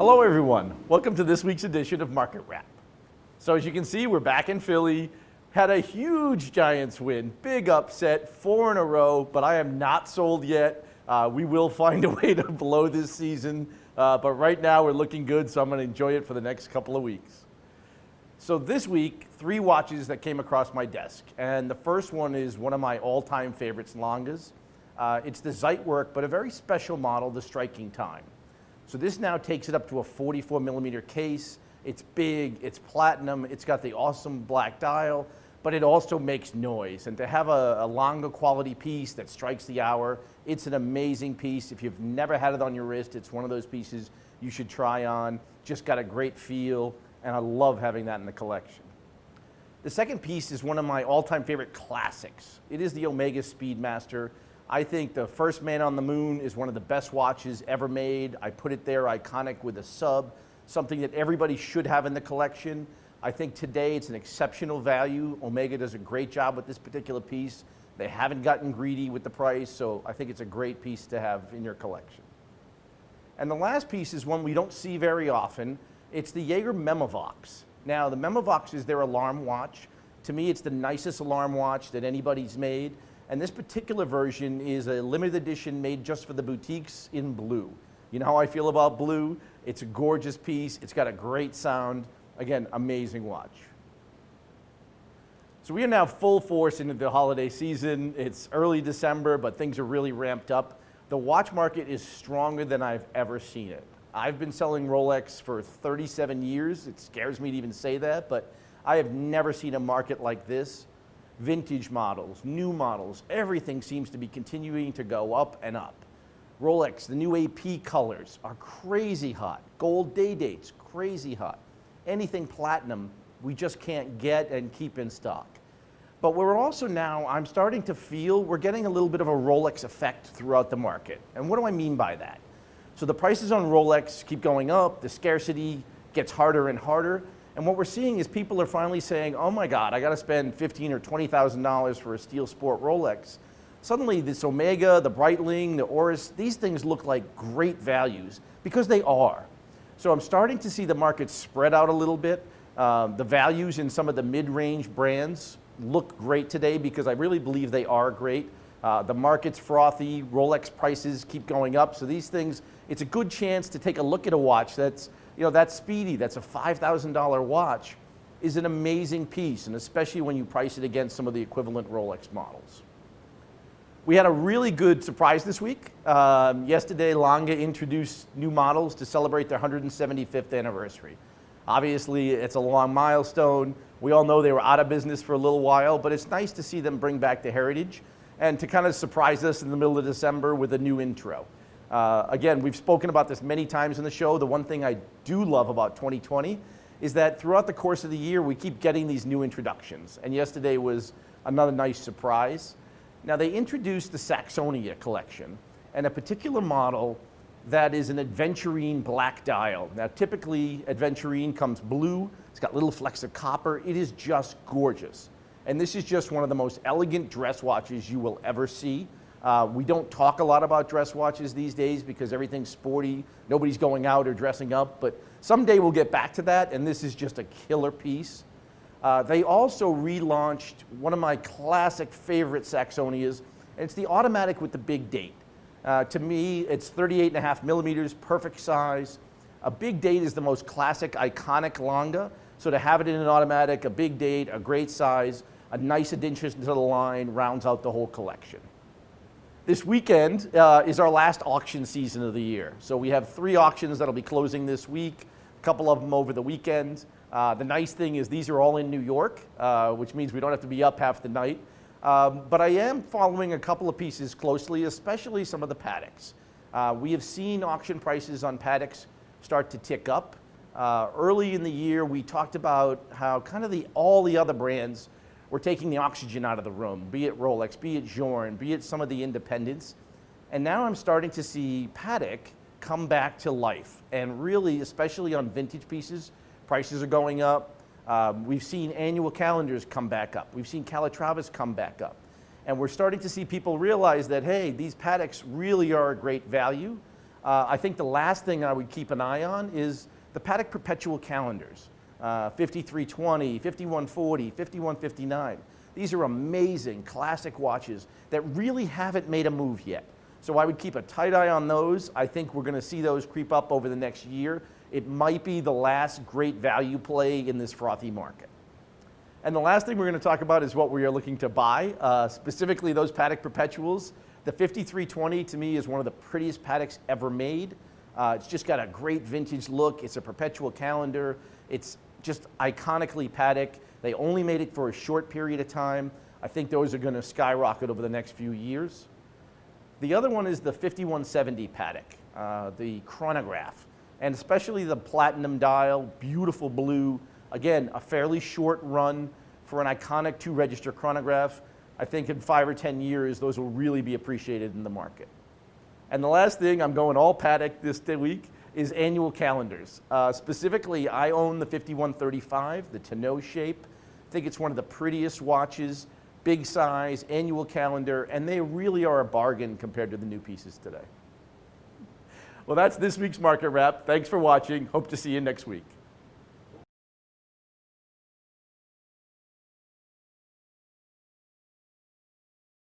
Hello everyone, welcome to this week's edition of Market Wrap. So as you can see, we're back in Philly, had a huge Giants win, big upset, 4 in a row, but I am not sold yet. We will find a way to blow this season, but right now we're looking good, so I'm gonna enjoy it for the next couple of weeks. So this week, 3 watches that came across my desk, and the first one is one of my all-time favorites, Lange's. It's the Zeitwerk, but a very special model, the Striking Time. So this now takes it up to a 44 millimeter case. It's big, it's platinum, it's got the awesome black dial, but it also makes noise. And to have a Lange quality piece that strikes the hour, it's an amazing piece. If you've never had it on your wrist, it's one of those pieces you should try on. Just got a great feel, and I love having that in the collection. The second piece is one of my all-time favorite classics. It is the Omega Speedmaster. I think the First Man on the Moon is one of the best watches ever made. I put it there iconic with a sub, something that everybody should have in the collection. I think today it's an exceptional value. Omega does a great job with this particular piece. They haven't gotten greedy with the price, so I think it's a great piece to have in your collection. And the last piece is one we don't see very often. It's the Jaeger-LeCoultre Memovox. Now, the Memovox is their alarm watch. To me, it's the nicest alarm watch that anybody's made. And this particular version is a limited edition made just for the boutiques in blue. You know how I feel about blue? It's a gorgeous piece. It's got a great sound. Again, amazing watch. So we are now full force into the holiday season. It's early December, but things are really ramped up. The watch market is stronger than I've ever seen it. I've been selling Rolex for 37 years. It scares me to even say that, but I have never seen a market like this. Vintage models, new models, everything seems to be continuing to go up and up. Rolex, the new AP colors are crazy hot. Gold day dates, crazy hot. Anything platinum, we just can't get and keep in stock. But we're also now, I'm starting to feel, we're getting a little bit of a Rolex effect throughout the market. And what do I mean by that? So the prices on Rolex keep going up, the scarcity gets harder and harder. And what we're seeing is people are finally saying, oh my God, I gotta spend $15,000 or $20,000 for a steel sport Rolex. Suddenly this Omega, the Breitling, the Oris, these things look like great values because they are. So I'm starting to see the market spread out a little bit. The values in some of the mid-range brands look great today because I really believe they are great. The market's frothy, Rolex prices keep going up. So these things, it's a good chance to take a look at a watch that's speedy, that's a $5,000 watch, is an amazing piece, and especially when you price it against some of the equivalent Rolex models. We had a really good surprise this week. Yesterday, Lange introduced new models to celebrate their 175th anniversary. Obviously, it's a long milestone. We all know they were out of business for a little while, but it's nice to see them bring back the heritage and to kind of surprise us in the middle of December with a new intro. Again, we've spoken about this many times in the show. The one thing I do love about 2020 is that throughout the course of the year, we keep getting these new introductions. And yesterday was another nice surprise. Now, they introduced the Saxonia collection and a particular model that is an aventurine black dial. Now, typically, aventurine comes blue. It's got little flecks of copper. It is just gorgeous. And this is just one of the most elegant dress watches you will ever see. We don't talk a lot about dress watches these days because everything's sporty. Nobody's going out or dressing up, but someday we'll get back to that, and this is just a killer piece. They also relaunched one of my classic favorite Saxonias, and it's the automatic with the big date. To me, it's 38.5 millimeters, perfect size. A big date is the most classic, iconic Lange, so to have it in an automatic, a big date, a great size, a nice addition to the line, rounds out the whole collection. This weekend is our last auction season of the year. So we have 3 auctions that'll be closing this week, a couple of them over the weekend. The nice thing is these are all in New York, which means we don't have to be up half the night. But I am following a couple of pieces closely, especially some of the Pateks. We have seen auction prices on Pateks start to tick up. Early in the year, we talked about how kind of all the other brands we're taking the oxygen out of the room, be it Rolex, be it Journe, be it some of the independents. And now I'm starting to see Patek come back to life. And really, especially on vintage pieces, prices are going up. We've seen annual calendars come back up. We've seen Calatravas come back up. And we're starting to see people realize that, hey, these Pateks really are a great value. I think the last thing I would keep an eye on is the Patek Perpetual calendars, 5320, 5140, 5159. These are amazing classic watches that really haven't made a move yet. So I would keep a tight eye on those. I think we're going to see those creep up over the next year. It might be the last great value play in this frothy market. And the last thing we're going to talk about is what we are looking to buy, specifically those Patek Perpetuals. The 5320 to me is one of the prettiest Pateks ever made. It's just got a great vintage look. It's a perpetual calendar. It's just iconically Patek. They only made it for a short period of time. I think those are going to skyrocket over the next few years. The other one is the 5170 Patek, the chronograph, and especially the platinum dial, beautiful blue. Again, a fairly short run for an iconic 2-register chronograph. I think in 5 or 10 years, those will really be appreciated in the market. And the last thing, I'm going all Patek this week, is annual calendars. Specifically, I own the 5135, the tonneau shape. I think it's one of the prettiest watches, big size, annual calendar, and they really are a bargain compared to the new pieces today. Well, that's this week's Market Wrap. Thanks for watching. Hope to see you next week.